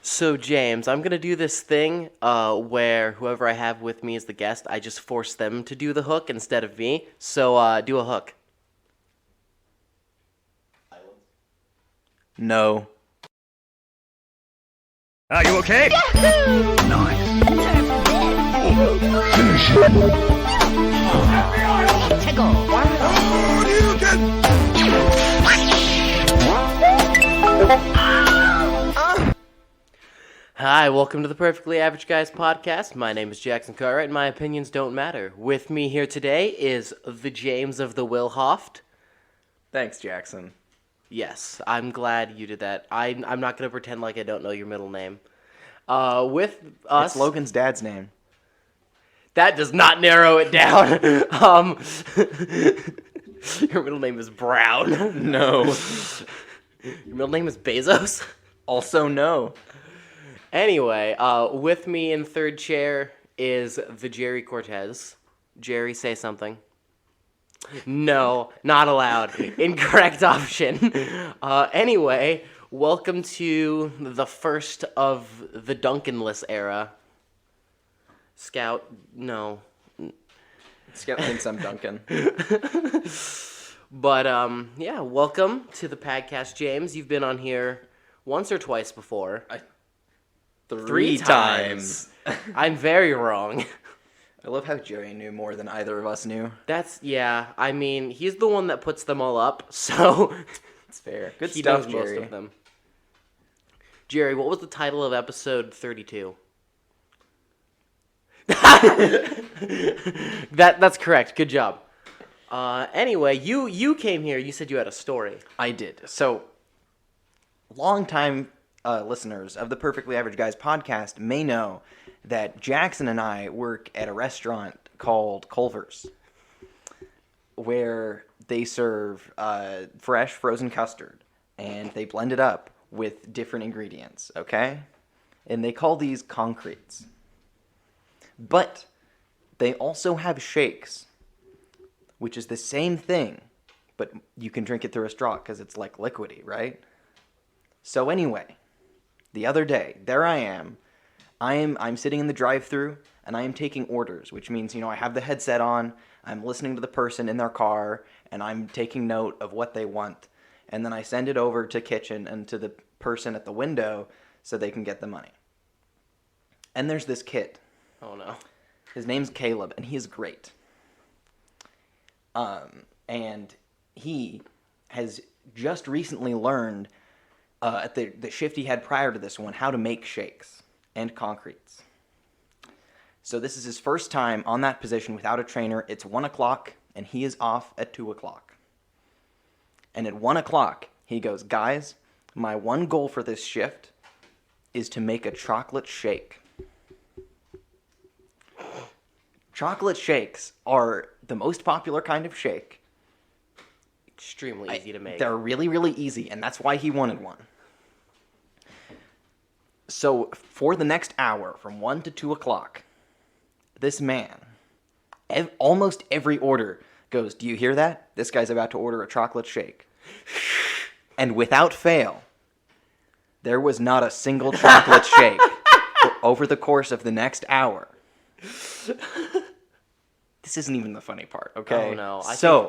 So, James, I'm going to do this thing where whoever I have with me as the guest, I just force them to do the hook instead of me. So, do a hook. No. Are you okay? Nice. Hi, welcome to the Perfectly Average Guys podcast. My name is Jackson Cartwright, and my opinions don't matter. With me here today is the James of the Wilhoft. Thanks, Jackson. Yes, I'm glad you did that. I'm not going to pretend like I don't know your middle name. With us... It's Logan's dad's name. That does not narrow it down. Your middle name is Brown. No. Your middle name is Bezos. Also no. Anyway, with me in third chair is the Jerry Cortez. Jerry, say something. No, not allowed. Incorrect option. Anyway, welcome to the first of the Duncanless era. Scout, no. Scout thinks I'm Duncan. But, yeah, welcome to the podcast, James. You've been on here once or twice before. Three times. I'm very wrong. I love how Jerry knew more than either of us knew. Yeah, I mean, he's the one that puts them all up, so... It's fair. Good he stuff, knows Jerry. most of them. Jerry, what was the title of episode 32? That's correct. Good job. Anyway, you came here. You said you had a story. I did. So, longtime listeners of the Perfectly Average Guys podcast may know that Jackson and I work at a restaurant called Culver's, where they serve fresh frozen custard, and they blend it up with different ingredients, okay? And they call these concretes. But they also have shakes, which is the same thing, but you can drink it through a straw because it's like liquidy, right? So anyway, the other day, there I am. I'm sitting in the drive-thru and I am taking orders, which means, I have the headset on, I'm listening to the person in their car, and I'm taking note of what they want. And then I send it over to kitchen and to the person at the window so they can get the money. And there's this kid. Oh, no. His name's Caleb, and he is great. And he has just recently learned at the shift he had prior to this one how to make shakes and concretes. So this is his first time on that position without a trainer. It's 1 o'clock, and he is off at 2 o'clock. And at 1 o'clock, he goes, guys, my one goal for this shift is to make a chocolate shake. Chocolate shakes are the most popular kind of shake. Extremely easy to make. They're really, really easy, and that's why he wanted one. So for the next hour, from 1 to 2 o'clock, this man, almost every order goes, do you hear that? This guy's about to order a chocolate shake. And without fail, there was not a single chocolate shake over the course of the next hour. This isn't even the funny part, okay? Oh, no.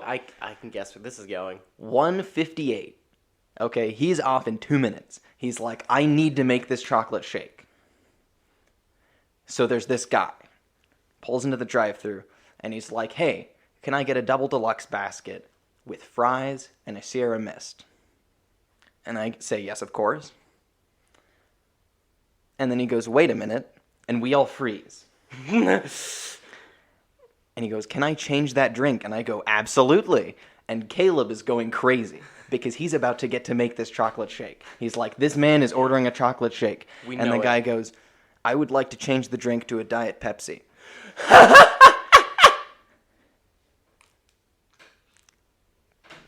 I can guess where this is going. 1:58. Okay, he's off in 2 minutes. He's like, I need to make this chocolate shake. So there's this guy. Pulls into the drive-thru, and he's like, hey, can I get a double deluxe basket with fries and a Sierra Mist? And I say, yes, of course. And then he goes, wait a minute, and we all freeze. And he goes, can I change that drink? And I go, absolutely. And Caleb is going crazy because he's about to get to make this chocolate shake. He's like, this man is ordering a chocolate shake. And the guy goes, I would like to change the drink to a Diet Pepsi.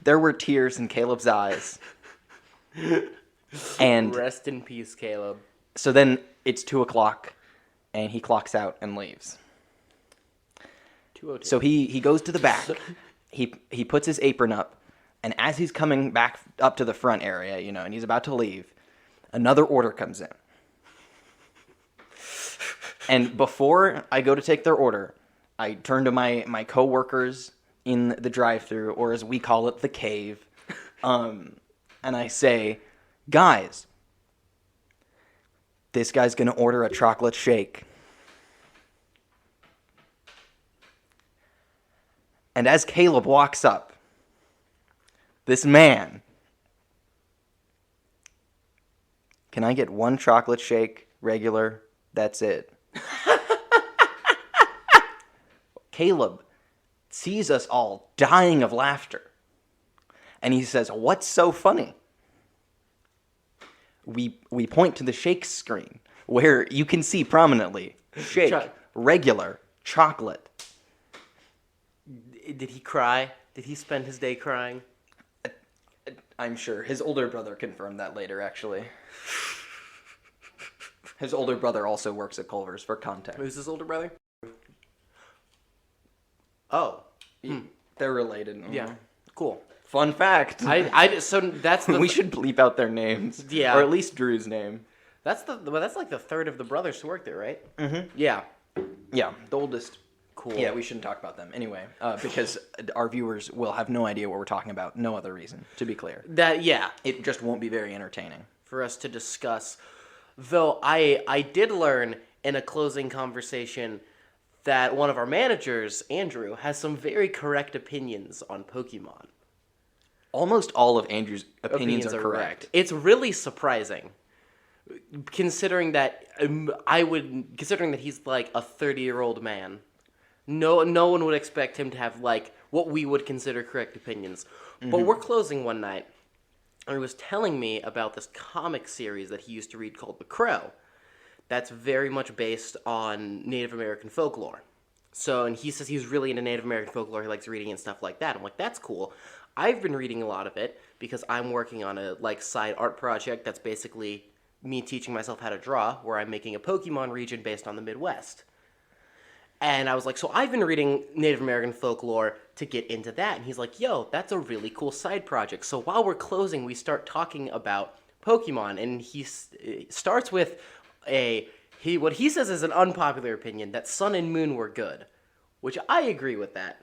There were tears in Caleb's eyes. And rest in peace, Caleb. So then it's 2 o'clock, and he clocks out and leaves. 2:02. So he goes to the back. He puts his apron up, and as he's coming back up to the front area, and he's about to leave, another order comes in. And before I go to take their order, I turn to my coworkers in the drive-thru, or as we call it, the cave, and I say, guys, this guy's gonna order a chocolate shake. And as Caleb walks up, this man, can I get one chocolate shake, regular? That's it. Caleb sees us all dying of laughter. And he says, what's so funny? We point to the shake screen where you can see prominently shake, regular, chocolate. Did he cry? Did he spend his day crying? I'm sure. His older brother confirmed that later, actually. His older brother also works at Culver's, for context. Who's his older brother? Oh. They're related. Yeah. Cool. Fun fact. So that's the... We should bleep out their names. Yeah. Or at least Drew's name. That's like the third of the brothers to work there, right? Mm-hmm. Yeah. Yeah, the oldest. Cool. Yeah, we shouldn't talk about them. Anyway, because our viewers will have no idea what we're talking about. No other reason, to be clear. It just won't be very entertaining. For us to discuss. Though I did learn in a closing conversation that one of our managers, Andrew, has some very correct opinions on Pokemon. Almost all of Andrew's opinions are correct. It's really surprising, considering that he's like a 30-year-old man. No one would expect him to have like what we would consider correct opinions. Mm-hmm. But we're closing one night, and he was telling me about this comic series that he used to read called The Crow. That's very much based on Native American folklore. So, and he says he's really into Native American folklore. He likes reading and stuff like that. I'm like, that's cool. I've been reading a lot of it because I'm working on a like side art project that's basically me teaching myself how to draw, where I'm making a Pokemon region based on the Midwest. And I was like, so I've been reading Native American folklore to get into that. And he's like, yo, that's a really cool side project. So while we're closing, we start talking about Pokemon. And he starts with what he says is an unpopular opinion, that Sun and Moon were good. Which I agree with that.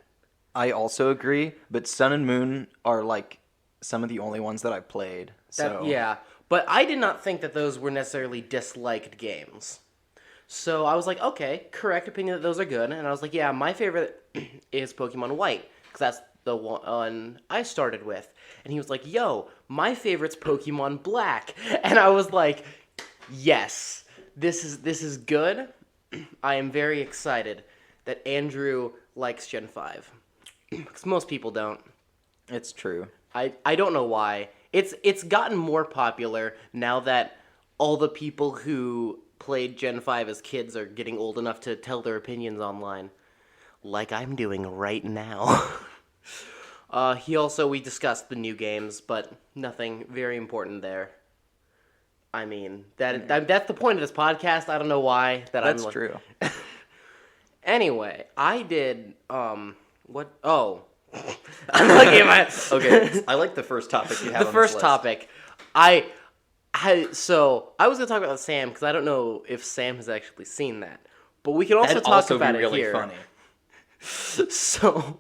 I also agree, but Sun and Moon are like some of the only ones that I've played. Yeah, but I did not think that those were necessarily disliked games. So I was like, okay, correct opinion that those are good. And I was like, yeah, my favorite is Pokemon White, because that's the one I started with. And he was like, yo, my favorite's Pokemon Black. And I was like, yes, this is good. I am very excited that Andrew likes Gen 5. Because most people don't. It's true. I don't know why. It's gotten more popular now that all the people who played Gen 5 as kids are getting old enough to tell their opinions online. Like I'm doing right now. We discussed the new games, but nothing very important there. I mean, that's the point of this podcast. I don't know why. That's true. Anyway, I did, what? Oh. I'm looking at my... Okay, I like the first topic you have on this first list. topic. So, I was going to talk about Sam, because I don't know if Sam has actually seen that. But we can also That'd talk also about be it really here. Funny. So...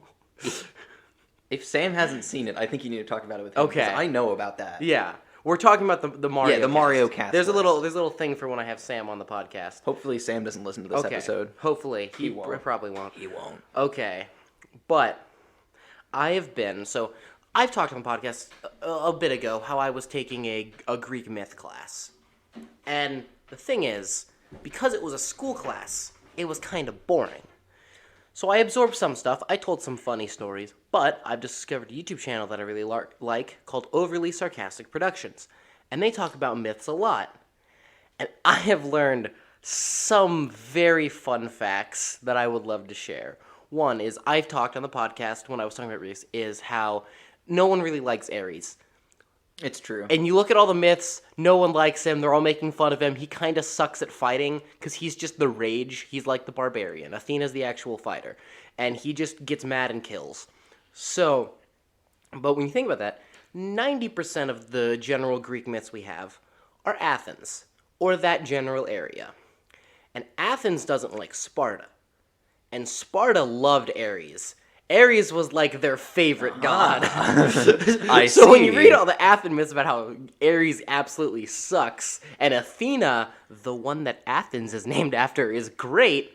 If Sam hasn't seen it, I think you need to talk about it with him. Okay. Because I know about that. Yeah. We're talking about the Mario Yeah, the Mario cast There's a list. little thing for when I have Sam on the podcast. Hopefully Sam doesn't listen to this episode. Hopefully. He won't. Probably won't. He won't. Okay. But I've talked on the podcast a bit ago how I was taking a Greek myth class. And the thing is, because it was a school class, it was kind of boring. So I absorbed some stuff, I told some funny stories, but I've discovered a YouTube channel that I really like called Overly Sarcastic Productions. And they talk about myths a lot. And I have learned some very fun facts that I would love to share. One is, I've talked on the podcast when I was talking about Reese, is how no one really likes Ares. It's true. And you look at all the myths, no one likes him, they're all making fun of him, he kind of sucks at fighting, because he's just the rage, he's like the barbarian, Athena's the actual fighter, and he just gets mad and kills. So, but when you think about that, 90% of the general Greek myths we have are Athens, or that general area. And Athens doesn't like Sparta. And Sparta loved Ares. Ares was like their favorite god. So when you read all the Athens myths about how Ares absolutely sucks, and Athena, the one that Athens is named after, is great,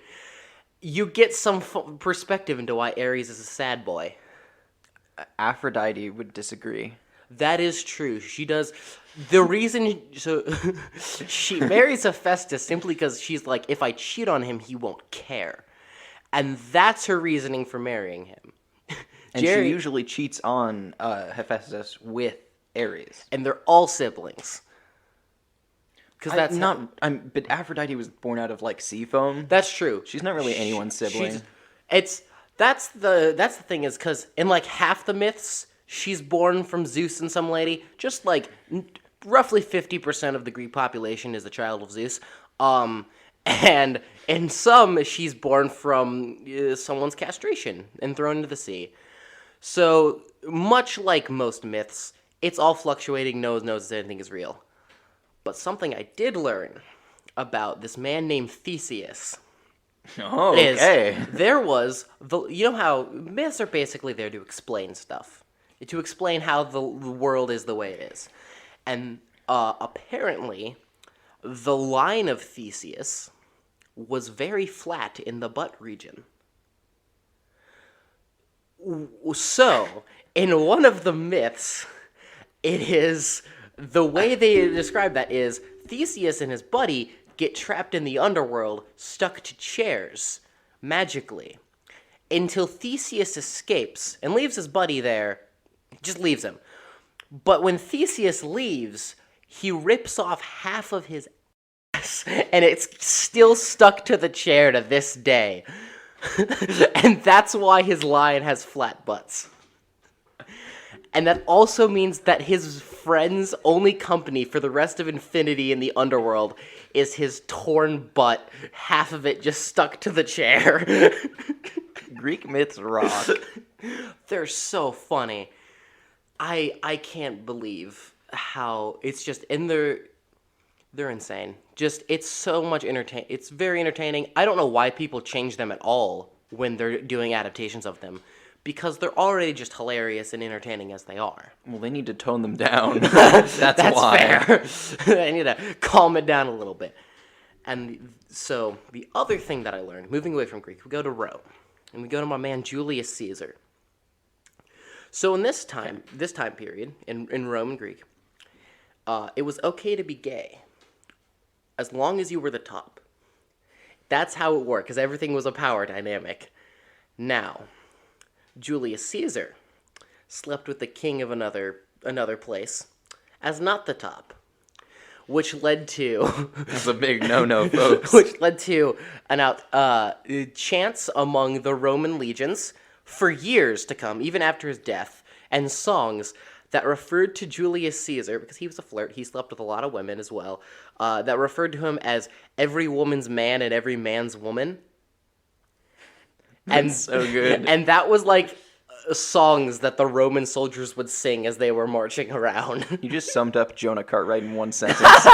you get some perspective into why Ares is a sad boy. Aphrodite would disagree. That is true. She does. The reason she marries Hephaestus simply because she's like, if I cheat on him, he won't care. And that's her reasoning for marrying him. And she usually cheats on Hephaestus with Ares. And they're all siblings. Because that's but Aphrodite was born out of like sea foam. That's true. She's not really anyone's sibling. That's the thing is because in like half the myths, she's born from Zeus and some lady. Just like roughly 50% of the Greek population is a child of Zeus. And in some, she's born from someone's castration and thrown into the sea. So, much like most myths, it's all fluctuating, no one knows if anything is real. But something I did learn about this man named Theseus is there was, you know how myths are basically there to explain stuff. To explain how the world is the way it is. And apparently, the line of Theseus was very flat in the butt region. So, in one of the myths, it is, the way they describe that is, Theseus and his buddy get trapped in the underworld, stuck to chairs, magically, until Theseus escapes and leaves his buddy there, just leaves him. But when Theseus leaves, he rips off half of his and it's still stuck to the chair to this day. And that's why his lion has flat butts. And that also means that his friend's only company for the rest of infinity in the underworld is his torn butt, half of it just stuck to the chair. Greek myths rock. They're so funny. I can't believe how it's just in their... They're insane. Just, it's so much it's very entertaining. I don't know why people change them at all when they're doing adaptations of them. Because they're already just hilarious and entertaining as they are. Well, they need to tone them down. That's why. Fair. They need to calm it down a little bit. And so, the other thing that I learned, moving away from Greek, we go to Rome. And we go to my man Julius Caesar. So in this time period, in Rome and Greek, it was okay to be gay. As long as you were the top. That's how it worked, because everything was a power dynamic. Now, Julius Caesar slept with the king of another place as not the top, which led to... That's a big no-no, folks. Which led to chants among the Roman legions for years to come, even after his death, and songs that referred to Julius Caesar, because he was a flirt, he slept with a lot of women as well, that referred to him as every woman's man and every man's woman. That's so good. And that was like songs that the Roman soldiers would sing as they were marching around. You just summed up Jonah Cartwright in one sentence.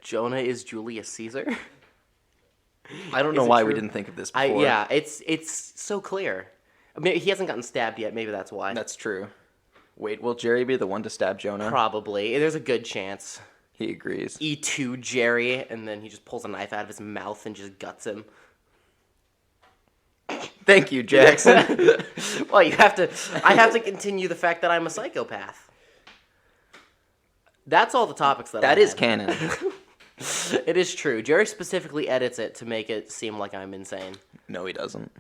Jonah is Julius Caesar? I don't know why we didn't think of this before. Yeah, it's so clear. I mean, he hasn't gotten stabbed yet. Maybe that's why. That's true. Wait, will Jerry be the one to stab Jonah? Probably. There's a good chance. He agrees. E2 Jerry, and then he just pulls a knife out of his mouth and just guts him. Thank you, Jackson. Well, I have to continue the fact that I'm a psychopath. That's all the topics that is canon. It is true. Jerry specifically edits it to make it seem like I'm insane. No, he doesn't.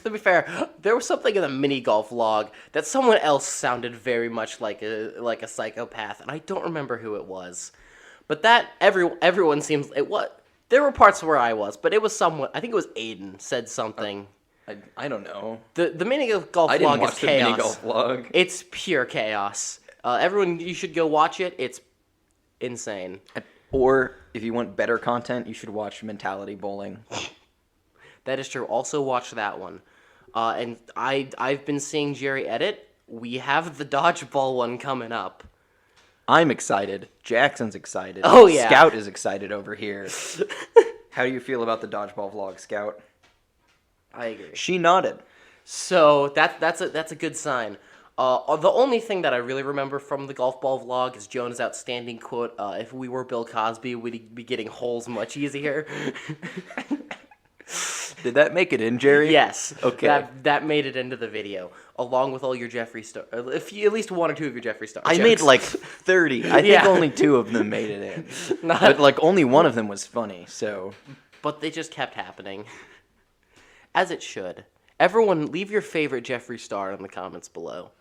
To be fair, there was something in the mini golf log that someone else sounded very much like a psychopath, and I don't remember who it was. But that everyone seems it was. There were parts where I was, but it was someone. I think it was Aiden said something. I don't know. The mini golf log is chaos. I didn't watch the mini golf log. It's pure chaos. Everyone, you should go watch it. It's insane. Or if you want better content, you should watch Mentality Bowling. That is true. Also watch that one. And I've been seeing Jerry edit. We have the dodgeball one coming up. I'm excited. Jackson's excited. Oh, yeah. Scout is excited over here. How do you feel about the dodgeball vlog, Scout? I agree. She nodded. So that's a good sign. The only thing that I really remember from the golf ball vlog is Jonah's outstanding quote, if we were Bill Cosby, we'd be getting holes much easier. Did that make it in, Jerry? Yes. Okay. That made it into the video, along with all your Jeffree Star. At least one or two of your Jeffree Star I jokes. made like 30. I think Yeah. only 2 of them made it in. But like only one of them was funny, so. But they just kept happening. As it should. Everyone, leave your favorite Jeffree Star in the comments below.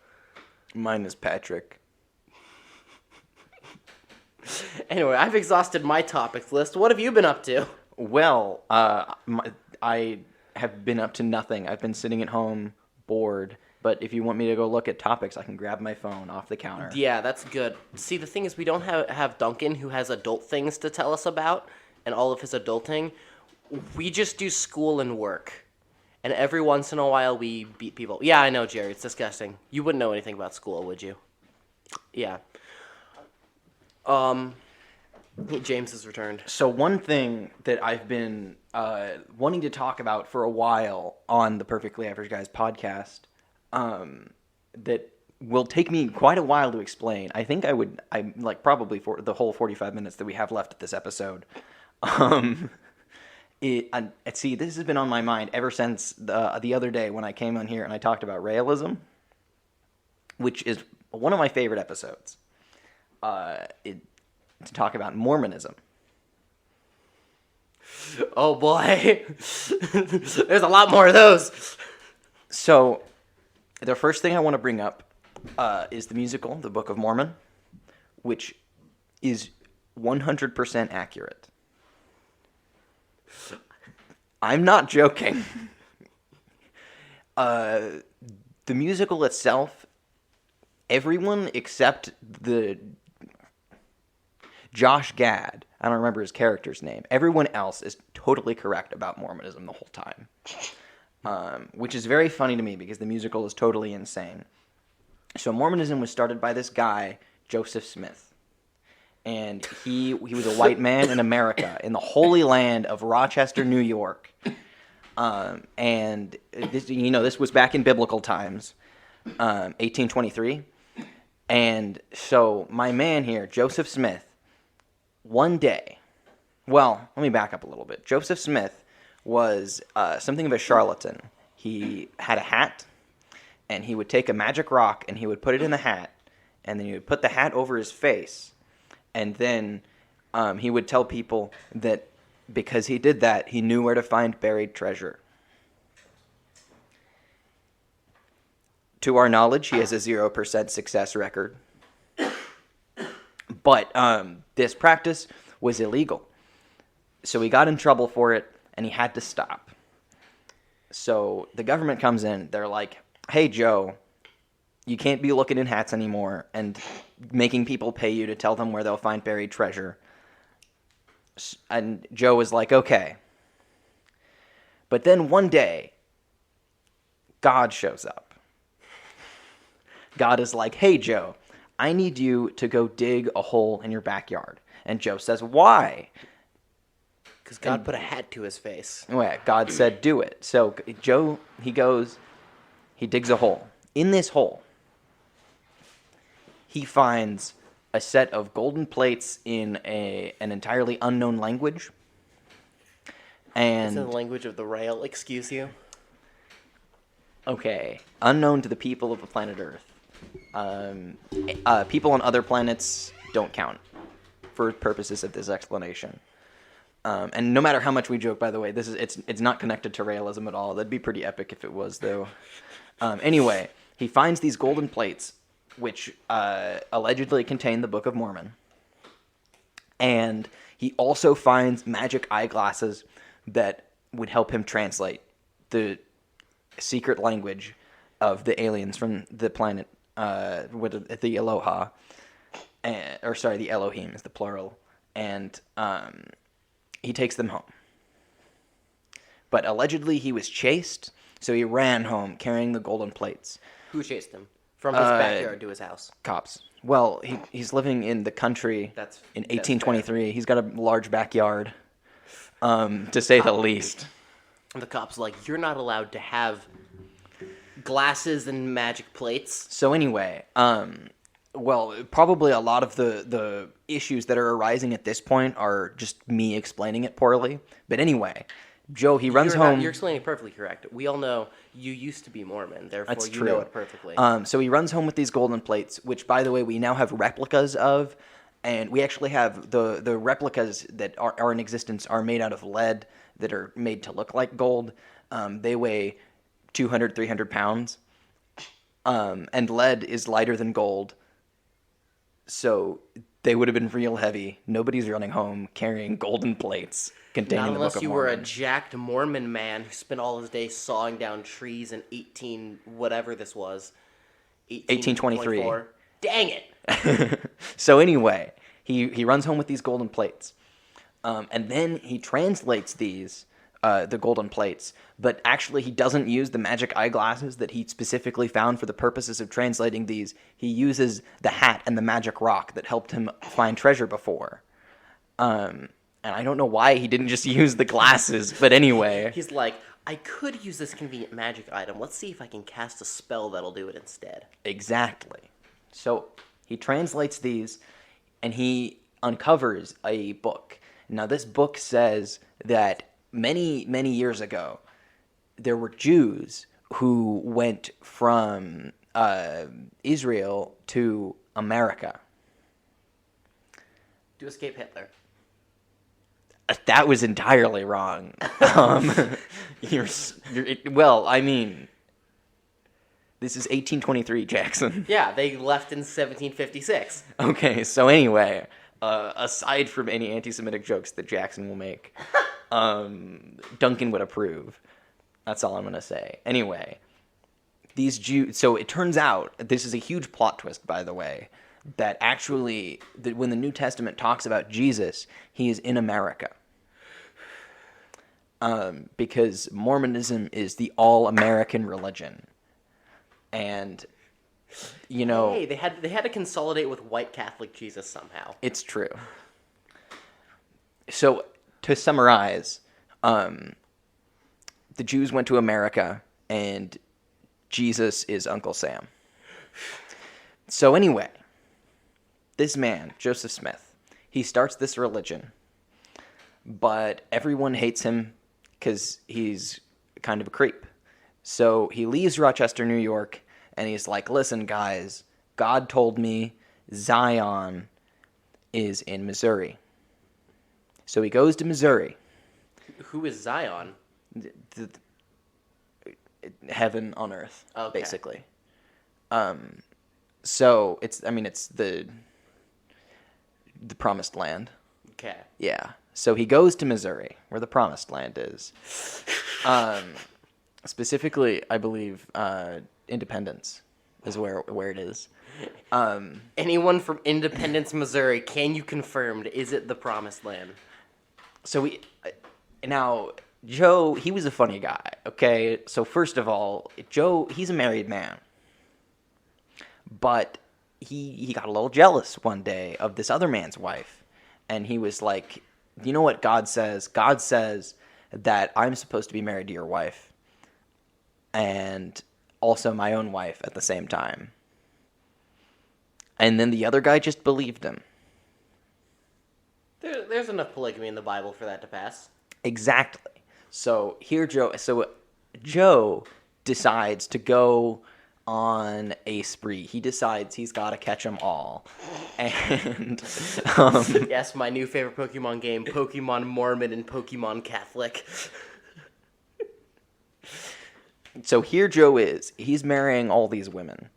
Mine is Patrick. Anyway, I've exhausted my topics list. What have you been up to? Well, I have been up to nothing. I've been sitting at home, bored. But if you want me to go look at topics, I can grab my phone off the counter. Yeah, that's good. See, the thing is, we don't have Duncan, who has adult things to tell us about, and all of his adulting. We just do school and work. And every once in a while, we beat people. Yeah, I know, Jerry. It's disgusting. You wouldn't know anything about school, would you? Yeah. James has returned. So one thing that I've been wanting to talk about for a while on the Perfectly Average Guys podcast, that will take me quite a while to explain. I think I like probably for the whole 45 minutes that we have left of this episode. See, this has been on my mind ever since the other day when I came on here and I talked about realism, which is one of my favorite episodes. To talk about Mormonism. Oh boy, there's a lot more of those. So, the first thing I want to bring up is the musical, the Book of Mormon, which is 100% accurate. I'm not joking. The musical itself, everyone except the Josh Gad, I don't remember his character's name, everyone else is totally correct about Mormonism the whole time. Which is very funny to me because the musical is totally insane. So Mormonism was started by this guy, Joseph Smith. And he was a white man in America, in the Holy Land of Rochester, New York. And this was back in biblical times, 1823. And so my man here, Joseph Smith, one day, well, let me back up a little bit. Joseph Smith was something of a charlatan. He had a hat, and he would take a magic rock, and he would put it in the hat, and then he would put the hat over his face, and then he would tell people that because he did that, he knew where to find buried treasure. To our knowledge, he has a 0% success record. But this practice was illegal. So he got in trouble for it, and he had to stop. So the government comes in. They're like, hey, Joe, you can't be looking in hats anymore and making people pay you to tell them where they'll find buried treasure. And Joe was like, okay. But then one day, God shows up. God is like, hey, Joe, I need you to go dig a hole in your backyard. And Joe says, why? Because God put a hat to his face. Well, God said, do it. So Joe, he goes, he digs a hole. In this hole, he finds a set of golden plates in an entirely unknown language. And It's in the language of the rail, excuse you. Okay, unknown to the people of the planet Earth. People on other planets don't count for purposes of this explanation. And no matter how much we joke, by the way, it's not connected to realism at all. That'd be pretty epic if it was, though. Anyway, he finds these golden plates, which allegedly contain the Book of Mormon. And he also finds magic eyeglasses that would help him translate the secret language of the aliens from the planet, the Aloha, the Elohim is the plural, and he takes them home. But allegedly he was chased, So he ran home carrying the golden plates. Who chased him from his backyard to his house? Cops. Well, he's living in the country in 1823. He's got a large backyard, to say the least. The cops like, you're not allowed to have glasses and magic plates. So anyway, well, probably a lot of the issues that are arising at this point are just me explaining it poorly. But anyway, Joe, he runs home. You're explaining it perfectly correct. We all know you used to be Mormon, therefore That's you true. know it perfectly. So he runs home with these golden plates, which, by the way, we now have replicas of. And we actually have the replicas that are in existence are made out of lead that are made to look like gold. They weigh 200, 300 pounds. And lead is lighter than gold. So they would have been real heavy. Nobody's running home carrying golden plates containing the Book of Mormon. Not unless you were a jacked Mormon man who spent all his days sawing down trees in 1823. Dang it! So anyway, he runs home with these golden plates. And then he translates these, the golden plates, but actually he doesn't use the magic eyeglasses that he specifically found for the purposes of translating these. He uses the hat and the magic rock that helped him find treasure before. And I don't know why he didn't just use the glasses, but anyway. He's like, I could use this convenient magic item. Let's see if I can cast a spell that'll do it instead. Exactly. So he translates these, and he uncovers a book. Now, this book says that many, many years ago, there were Jews who went from Israel to America. To escape Hitler. That was entirely wrong. Well, I mean, this is 1823, Jackson. Yeah, they left in 1756. Okay, so anyway, aside from any anti-Semitic jokes that Jackson will make, Duncan would approve. That's all I'm going to say. Anyway, these Jews... So it turns out, this is a huge plot twist, by the way, that actually, that when the New Testament talks about Jesus, he is in America. Because Mormonism is the all-American religion. And, you know... Hey, they had to consolidate with white Catholic Jesus somehow. It's true. So, to summarize, the Jews went to America, and Jesus is Uncle Sam. So anyway, this man, Joseph Smith, he starts this religion, but everyone hates him because he's kind of a creep. So he leaves Rochester, New York, and he's like, listen, guys, God told me Zion is in Missouri. So he goes to Missouri. Who is Zion? Heaven on earth, Okay. basically. So it's the promised land. Okay. Yeah. So he goes to Missouri, where the promised land is. Specifically, I believe, Independence is where it is. Anyone from Independence, Missouri, can you confirm, is it the promised land? So now, Joe, he was a funny guy, okay? So first of all, Joe, he's a married man. But he got a little jealous one day of this other man's wife. And he was like, you know what God says? God says that I'm supposed to be married to your wife. And also my own wife at the same time. And then the other guy just believed him. There's enough polygamy in the Bible for that to pass. Exactly. So Joe decides to go on a spree. He decides he's got to catch them all. And yes, my new favorite Pokemon game, Pokemon Mormon and Pokemon Catholic. So here Joe is. He's marrying all these women.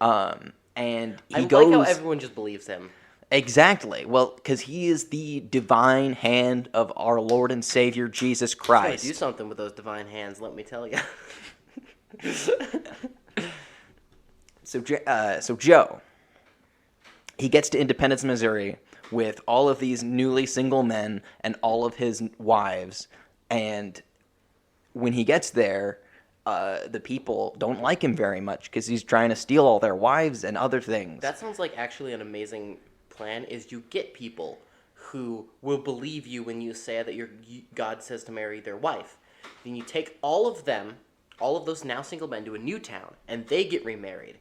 And he I goes... like how everyone just believes him. Exactly. Well, because he is the divine hand of our Lord and Savior, Jesus He's Christ. gotta do something with those divine hands, let me tell you. So Joe, he gets to Independence, Missouri, with all of these newly single men and all of his wives. And when he gets there, the people don't like him very much because he's trying to steal all their wives and other things. That sounds like actually an amazing plan. Is you get people who will believe you when you say that God says to marry their wife. Then you take all of them, all of those now single men, to a new town, and they get remarried,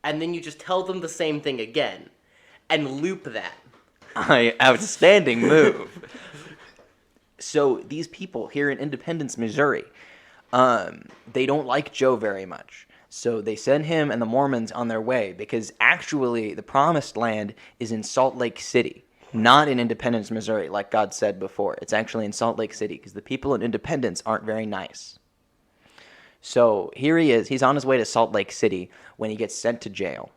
and then you just tell them the same thing again, and loop that. Outstanding move. So these people here in Independence, Missouri, they don't like Joe very much. So they send him and the Mormons on their way because actually the Promised Land is in Salt Lake City, not in Independence, Missouri, like God said before. It's actually in Salt Lake City because the people in Independence aren't very nice. So here he is. He's on his way to Salt Lake City when he gets sent to jail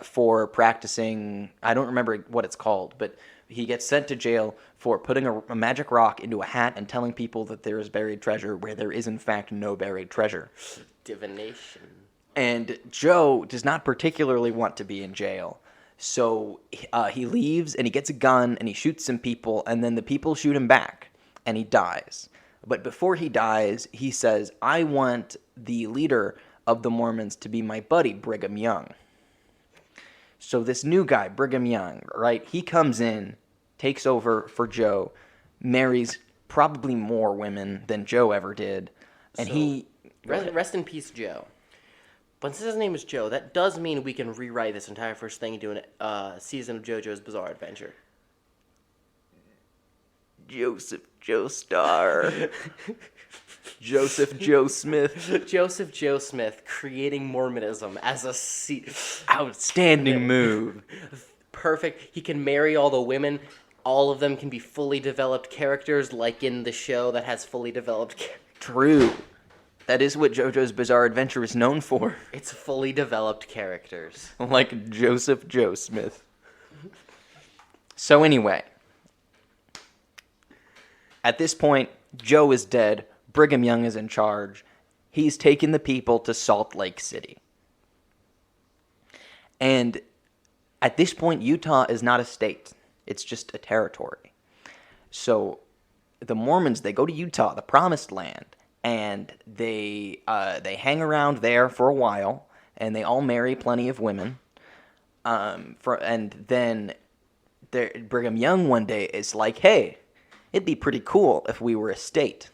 for practicing. I don't remember what it's called, but he gets sent to jail for putting a magic rock into a hat and telling people that there is buried treasure where there is, in fact, no buried treasure. Divination. And Joe does not particularly want to be in jail. So he leaves and he gets a gun and he shoots some people, and then the people shoot him back and he dies. But before he dies, he says, I want the leader of the Mormons to be my buddy, Brigham Young. So this new guy, Brigham Young, right, he comes in, takes over for Joe, marries probably more women than Joe ever did, and Rest in peace, Joe. But since his name is Joe, that does mean we can rewrite this entire first thing into a season of JoJo's Bizarre Adventure. Joseph Joestar. Joseph Joe Smith. Joseph Joe Smith creating Mormonism as a Outstanding move. Perfect. He can marry all the women. All of them can be fully developed characters, like in the show that has fully developed characters. True. That is what JoJo's Bizarre Adventure is known for. It's fully developed characters. Like Joseph Joe Smith. So anyway, at this point, Joe is dead. Brigham Young is in charge. He's taken the people to Salt Lake City. And at this point, Utah is not a state. It's just a territory. So the Mormons, they go to Utah, the Promised Land, and they hang around there for a while, and they all marry plenty of women. And then Brigham Young one day is like, hey, it'd be pretty cool if we were a state.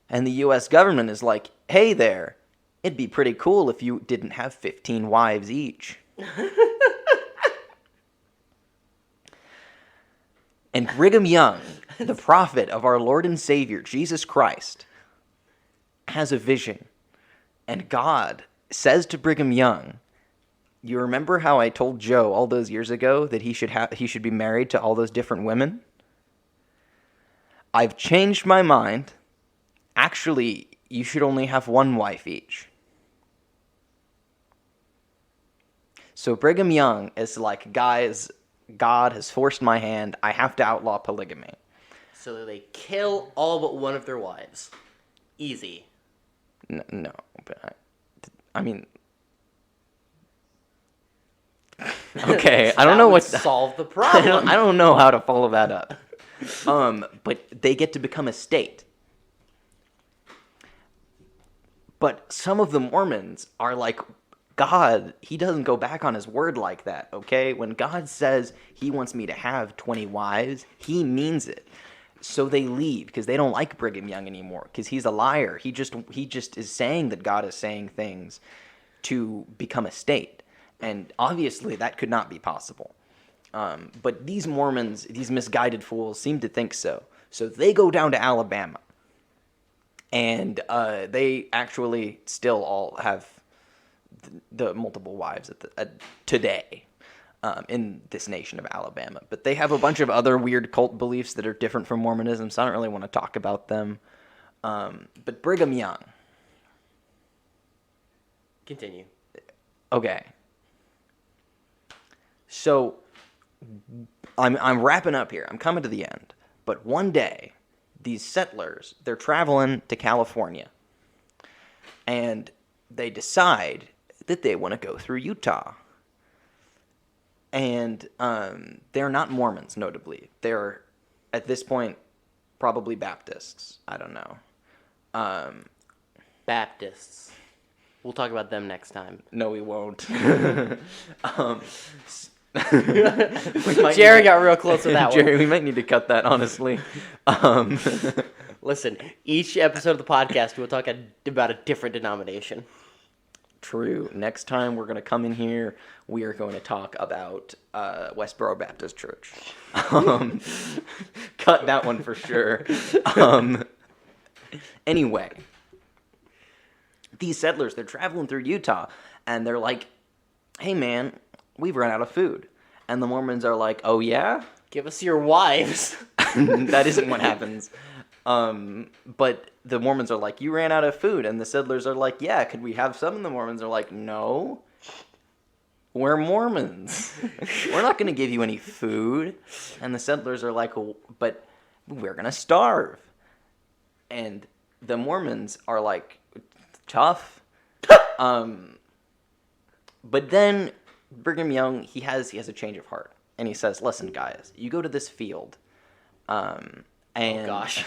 And the U.S. government is like, hey there, it'd be pretty cool if you didn't have 15 wives each. And Brigham Young, the prophet of our Lord and Savior, Jesus Christ, has a vision. And God says to Brigham Young, you remember how I told Joe all those years ago that he should be married to all those different women? I've changed my mind. Actually, you should only have one wife each. So Brigham Young is like, guys, God has forced my hand. I have to outlaw polygamy. So they kill all but one of their wives. Easy. No, but I mean... Okay, I don't know what... solve the problem. I don't know how to follow that up. But they get to become a state. But some of the Mormons are like, God, he doesn't go back on his word like that, okay? When God says he wants me to have 20 wives, he means it. So they leave because they don't like Brigham Young anymore because he's a liar. He just is saying that God is saying things to become a state. And obviously that could not be possible. But these Mormons, these misguided fools, seem to think so. So they go down to Alabama. And they actually still all have the multiple wives today in this nation of Alabama. But they have a bunch of other weird cult beliefs that are different from Mormonism, so I don't really want to talk about them. But Brigham Young. Continue. Okay. So I'm wrapping up here. I'm coming to the end. But one day, these settlers, they're traveling to California. And they decide that they want to go through Utah. And they're not Mormons, notably. They're, at this point, probably Baptists. I don't know. Baptists. We'll talk about them next time. No, we won't. Jerry got real close with that Jerry, one. we might need to cut that, honestly. Listen, each episode of the podcast, we'll talk about a different denomination. True. Next time we're going to come in here, we are going to talk about Westboro Baptist Church. Cut that one for sure. Anyway, these settlers, they're traveling through Utah, and they're like, hey man, we've run out of food. And the Mormons are like, oh yeah? Give us your wives. That isn't what happens. But the Mormons are like, you ran out of food. And the settlers are like, yeah, could we have some? And the Mormons are like, no. We're Mormons. We're not going to give you any food. And the settlers are like, well, but we're going to starve. And the Mormons are like, tough. But then Brigham Young, he has a change of heart. And he says, listen, guys, you go to this field. And Oh, gosh.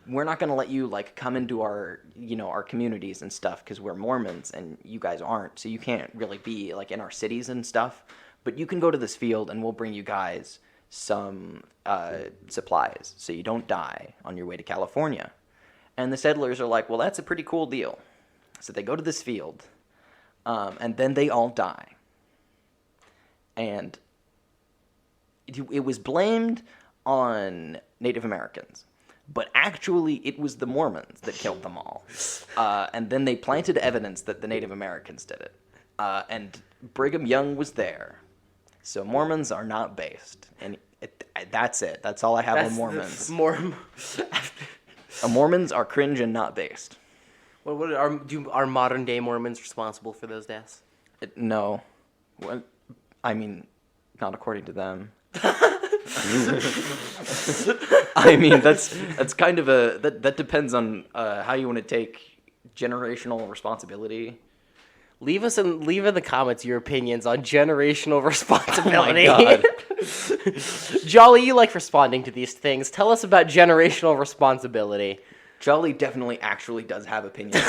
we're not going to let you like come into our communities and stuff because we're Mormons and you guys aren't, so you can't really be like in our cities and stuff, but you can go to this field and we'll bring you guys some supplies so you don't die on your way to California. And the settlers are like, well, that's a pretty cool deal. So they go to this field, and then they all die. And it was blamed on Native Americans, but actually it was the Mormons that killed them all. And then they planted evidence that the Native Americans did it. And Brigham Young was there. So Mormons are not based. And that's it. That's all I have on Mormons. Mormons are cringe and not based. Are modern day Mormons responsible for those deaths? No. Well, I mean, not according to them. I mean, that's kind of that depends on how you want to take generational responsibility. Leave in the comments your opinions on generational responsibility. Oh my God. Jolly, you like responding to these things. Tell us about generational responsibility. Jolly definitely actually does have opinions.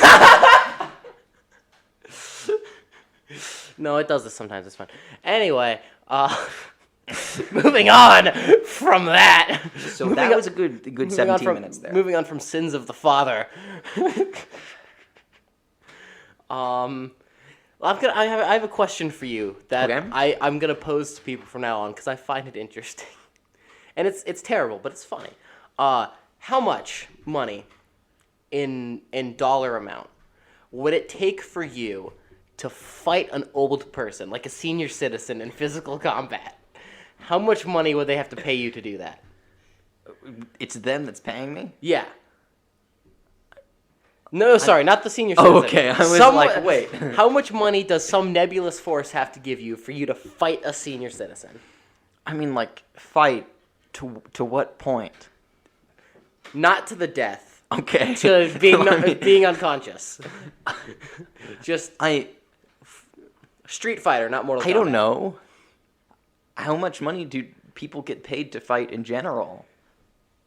No, it does this sometimes. It's fun. Anyway, moving on from that. So that was a good 17 minutes there. Moving on from sins of the father. I have a question for you that Okay. I'm gonna pose to people from now on because I find it interesting, and it's terrible, but it's funny. How much money, in dollar amount, would it take for you to fight an old person, like a senior citizen, in physical combat? How much money would they have to pay you to do that? It's them that's paying me? Yeah. No, sorry, not the senior citizen. Oh, okay. I was like, wait. How much money does some nebulous force have to give you for you to fight a senior citizen? I mean, like, fight to what point? Not to the death. Okay. To being unconscious. Just Street Fighter, not Mortal Kombat. I don't know. How much money do people get paid to fight in general?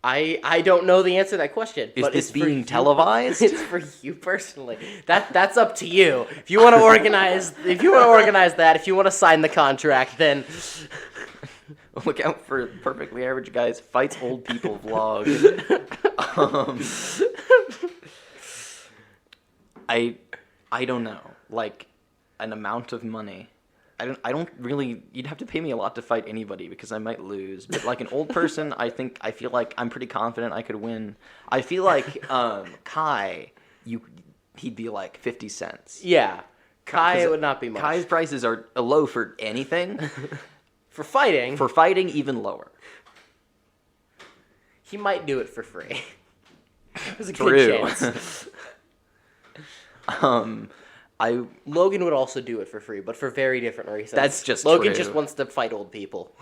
I don't know the answer to that question. Is but this it's for being you. televised? It's for you personally. That's up to you. If you want to organize that, if you want to sign the contract, then Look out for Perfectly Average Guys Fights Old People vlog. I don't know. Like, an amount of money. I don't really. You'd have to pay me a lot to fight anybody because I might lose. But like an old person, I feel like I'm pretty confident I could win. I feel like Kai, he'd be like 50 cents. yeah, Kai would not be much. Kai's prices are low for anything. For fighting, For fighting, even lower. he might do it for free. There's a True. good chance. Logan would also do it for free, but for very different reasons. That's just Logan true. just wants to fight old people.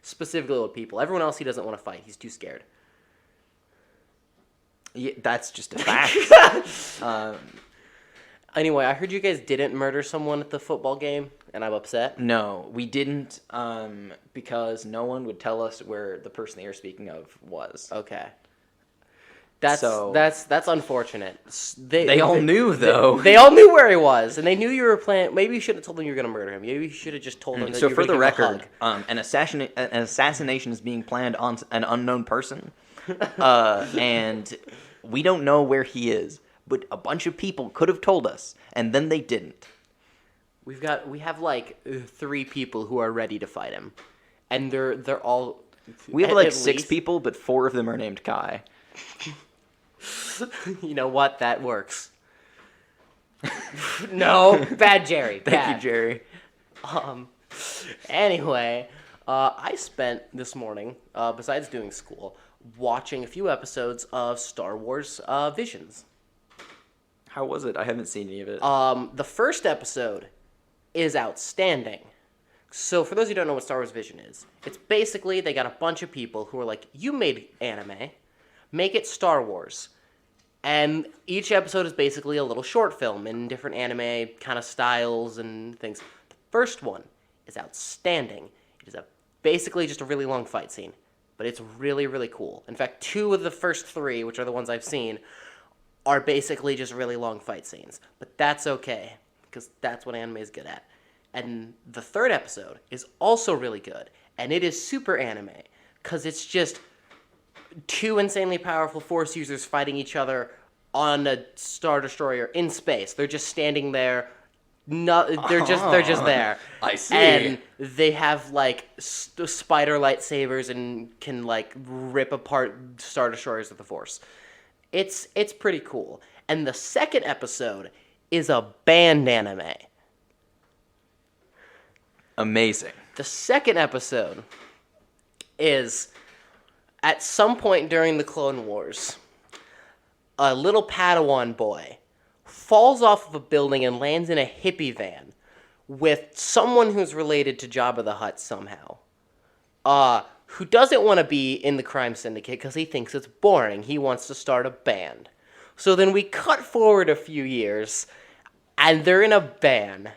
Specifically old people. Everyone else he doesn't want to fight. He's too scared. Yeah, that's just a fact. Anyway, I heard you guys didn't murder someone at the football game, and I'm upset. No, we didn't, because no one would tell us where the person that you're speaking of was. Okay. That's So- that's unfortunate. They all knew, though. They all knew where he was, and they knew you were planning. Maybe you should have told them you were going to murder him. Maybe you should have just told them that So you for were the going to give him a record, hug. an assassination is being planned on an unknown person, and we don't know where he is. But a bunch of people could have told us, and then they didn't. We have like 3 people who are ready to fight him, and they're all. We have at- like at 6 least- people, but 4 of them are named Kai. You know what? That works. No, bad Jerry. Thank you, Jerry. Anyway, I spent this morning, besides doing school, watching a few episodes of Star Wars Visions. How was it? I haven't seen any of it. The first episode is outstanding. So for those who don't know what Star Wars Vision is, it's basically they got a bunch of people who are like, you made anime, make it Star Wars. And each episode is basically a little short film in different anime kind of styles and things. The first one is outstanding. It is basically just a really long fight scene, but it's really, really cool. In fact, 2 of the first 3, which are the ones I've seen, are basically just really long fight scenes. But that's okay, because that's what anime is good at. And the 3rd episode is also really good, and it is super anime, because it's just 2 insanely powerful Force users fighting each other on a Star Destroyer in space. They're just standing there. No, they're just there. I see. And they have like spider lightsabers and can like rip apart Star Destroyers with the Force. It's pretty cool. And the 2nd episode is a banned anime. Amazing. The 2nd episode is at some point during the Clone Wars, a little Padawan boy falls off of a building and lands in a hippie van with someone who's related to Jabba the Hutt somehow. Who doesn't want to be in the crime syndicate because he thinks it's boring. He wants to start a band. So then we cut forward a few years, and they're in a band.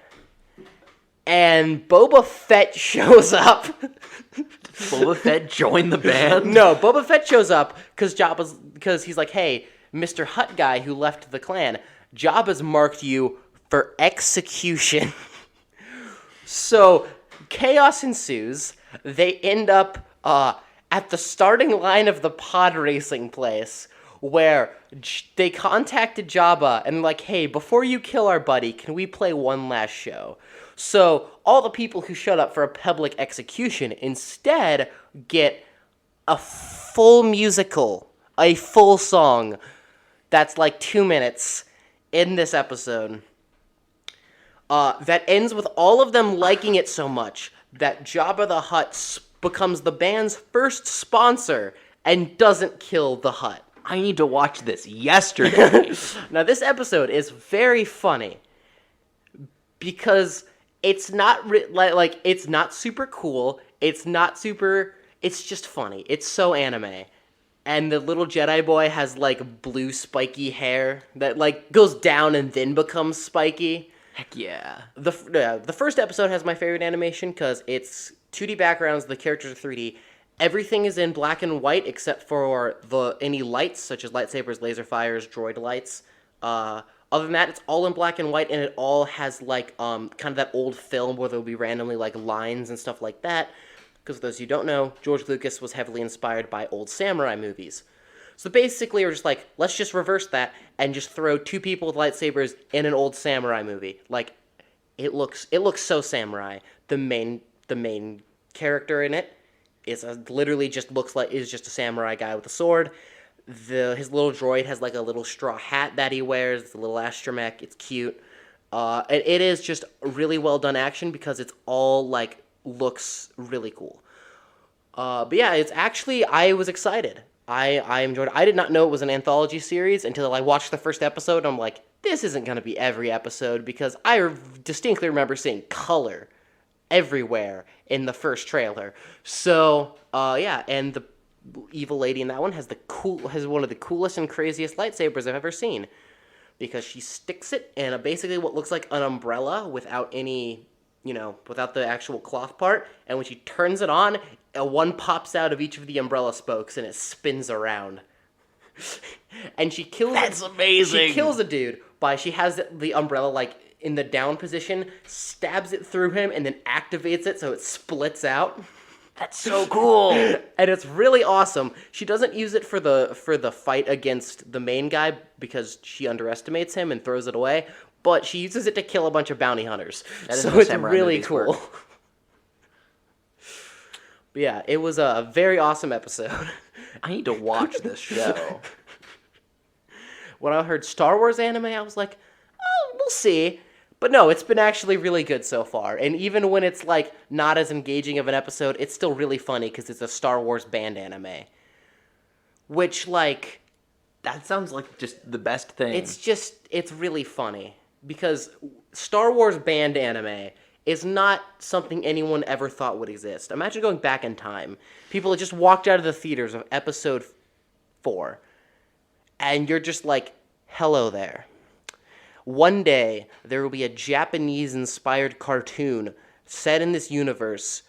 And Boba Fett shows up. Boba Fett joined the band? No, Boba Fett shows up because he's like, hey, Mr. Hutt guy who left the clan, Jabba's marked you for execution. So chaos ensues. They end up at the starting line of the pod racing place where they contacted Jabba and like, hey, before you kill our buddy, can we play one last show? So all the people who showed up for a public execution instead get a full musical, a full song that's like 2 minutes in this episode that ends with all of them liking it so much that Jabba the Hutt becomes the band's first sponsor and doesn't kill the Hutt. I need to watch this yesterday. Now, this episode is very funny because it's not like it's not super cool. It's just funny. It's so anime. And the little Jedi boy has like blue spiky hair that like goes down and then becomes spiky. Heck yeah. The first episode has my favorite animation because it's 2D backgrounds, the characters are 3D. Everything is in black and white except for any lights, such as lightsabers, laser fires, droid lights. Other than that, it's all in black and white, and it all has like kind of that old film where there'll be randomly like lines and stuff like that. Because for those who don't know, George Lucas was heavily inspired by old samurai movies. So basically, we're just like, let's just reverse that and just throw 2 people with lightsabers in an old samurai movie. Like, it looks so samurai. The main character in it is literally just is just a samurai guy with a sword. His little droid has like a little straw hat that he wears. It's a little astromech. It's cute. It is just really well done action because it's all like looks really cool. But yeah, it's actually, I was excited. I enjoyed it. I did not know it was an anthology series until I watched the first episode. And I'm like, this isn't going to be every episode because I distinctly remember seeing color everywhere in the first trailer. So, yeah, and the evil lady in that one has one of the coolest and craziest lightsabers I've ever seen because she sticks it in basically what looks like an umbrella without any, without the actual cloth part, and when she turns it on, one pops out of each of the umbrella spokes and it spins around. And she kills... That's amazing! She kills a dude by... She has the umbrella, like, in the down position, stabs it through him, and then activates it so it splits out. That's so cool! And it's really awesome. She doesn't use it for the fight against the main guy because she underestimates him and throws it away, but she uses it to kill a bunch of bounty hunters. So it's really cool. But yeah, it was a very awesome episode. I need to watch this show. When I heard Star Wars anime, I was like, oh, we'll see. But no, it's been actually really good so far. And even when it's, like, not as engaging of an episode, it's still really funny because it's a Star Wars band anime. Which, like... That sounds like just the best thing. It's really funny. Because Star Wars band anime is not something anyone ever thought would exist. Imagine going back in time. People had just walked out of the theaters of episode 4. And you're just like, hello there. One day, there will be a Japanese-inspired cartoon set in this universe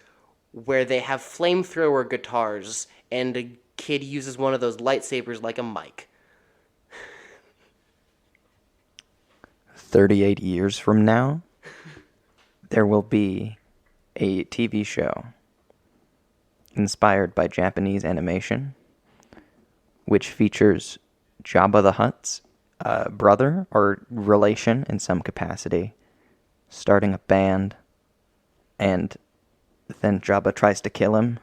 where they have flamethrower guitars and a kid uses one of those lightsabers like a mic. 38 years from now, there will be a TV show inspired by Japanese animation, which features Jabba the Hutt's brother or relation in some capacity starting a band, and then Jabba tries to kill him,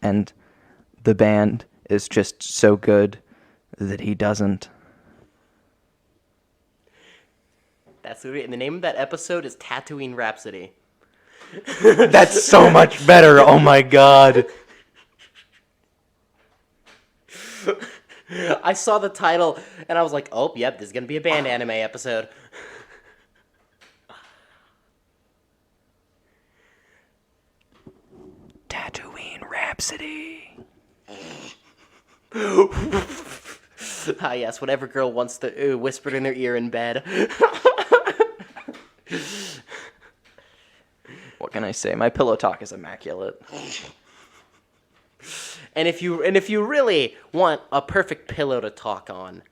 and the band is just so good that he doesn't. That's weird. And the name of that episode is Tatooine Rhapsody. That's so much better. Oh my god. I saw the title and I was like, oh, yep, this is going to be a band anime episode. Tatooine Rhapsody. Ah, yes, whatever girl wants to whispered in their ear in bed. What can I say? My pillow talk is immaculate. And if you really want a perfect pillow to talk on,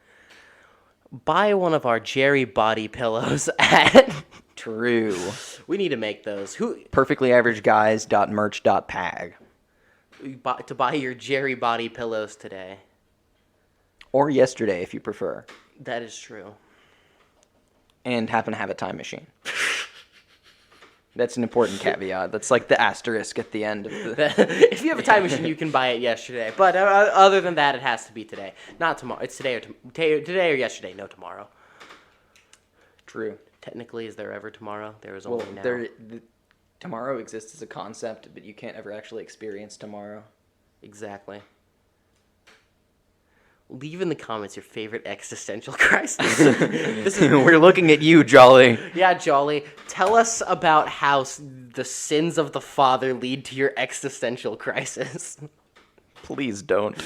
buy one of our Jerry body pillows at... True. We need to make those. Perfectlyaverage.guys.merch.pag. To buy your Jerry body pillows today. Or yesterday, if you prefer. That is true. And happen to have a time machine. That's an important caveat. That's like the asterisk at the end of the... If you have a time machine, you can buy it yesterday. But other than that, it has to be today. Not tomorrow. It's today or yesterday, no tomorrow. True. Technically, is there ever tomorrow? There is only now. Tomorrow exists as a concept, but you can't ever actually experience tomorrow. Exactly. Leave in the comments your favorite existential crisis. We're looking at you, Jolly. Yeah, Jolly. Tell us about how the sins of the father lead to your existential crisis. Please don't.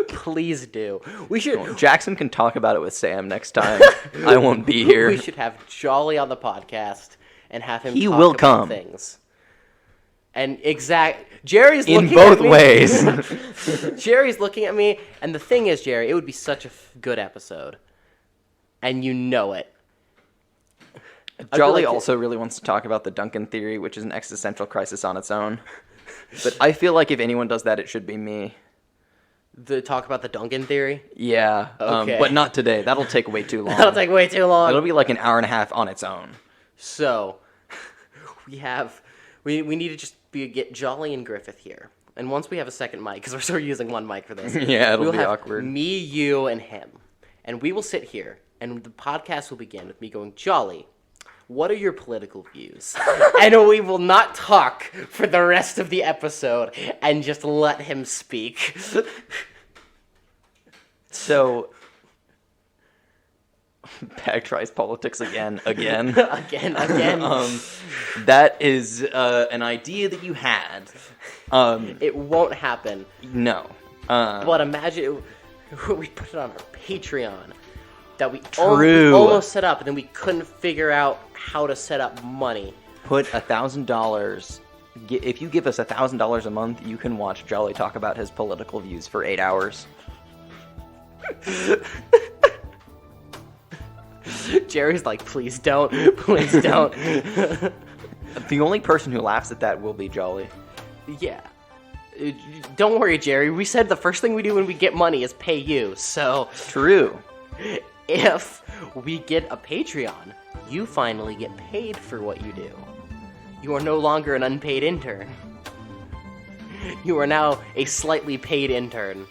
Please do. We should. Jackson can talk about it with Sam next time. I won't be here. We should have Jolly on the podcast and have him. He talk will about come. Things. And Jerry's in looking both at me. ways. Jerry's looking at me, and the thing is, Jerry, it would be such a good episode, and you know it. Jolly also really wants to talk about the Duncan theory, which is an existential crisis on its own. But I feel like if anyone does that, it should be me. Talk about the Duncan theory? Yeah, Okay. But not today. That'll take way too long. That'll take way too long. It'll be like an hour and a half on its own. So, we need to just get Jolly and Griffith here. And once we have a second mic, because we're sort of using one mic for this. Yeah, it'll we'll be have awkward. Me, you, and him. And we will sit here, and the podcast will begin with me going, Jolly, what are your political views? And we will not talk for the rest of the episode and just let him speak. So, Pag tries politics again. Again. That is an idea that you had. It won't happen. No. But imagine we put it on our Patreon that we True. almost set up, and then we couldn't figure out how to set up money. Put $1,000. If you give us $1,000 a month, you can watch Jolly talk about his political views for 8 hours. Jerry's like, please don't. Please don't. The only person who laughs at that will be Jolly. Yeah. Don't worry, Jerry. We said the first thing we do when we get money is pay you. So, True. if we get a Patreon, you finally get paid for what you do. You are no longer an unpaid intern. You are now a slightly paid intern.